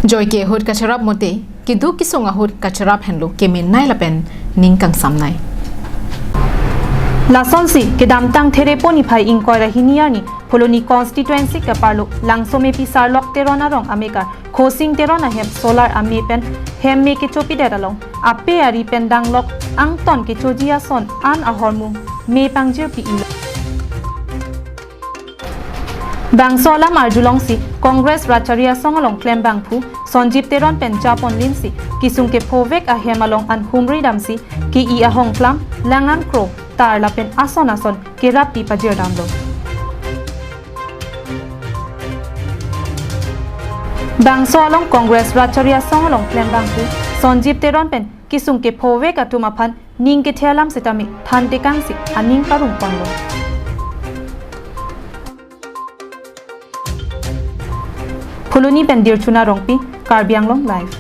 Joy ke hut kacharap mote ki du ki songa hut kacharap henlo ke men nai lapen ning kang samnai Lason si ke damtang thereponi phai ingkoi rahiniya ni Pholoni constituency ka parlo langsome pisar lok terona rong ameka khosing terona hem solar ame pen hem me ke chopi deralong ape ari pen dang lok ang ton ke chojia son an ahormu me pangjir pi ilo Bangsola marjulong si Congress Racharia songalong klem bangphu Sonjip Teron pen Japon linsi kisung ke phovek a hemalong an humri damsi ki I ahong klam langan kro tar la pen ason ke rapi pajir damlo Bangsolong Congress Racharia songalong klem bangphu Sonjip Teron pen kisung ke phovek a tumaphan ning ke thelam setami than tekang si aning parung panglo Pholoni pendir chuna rongpi Karbi Anglong live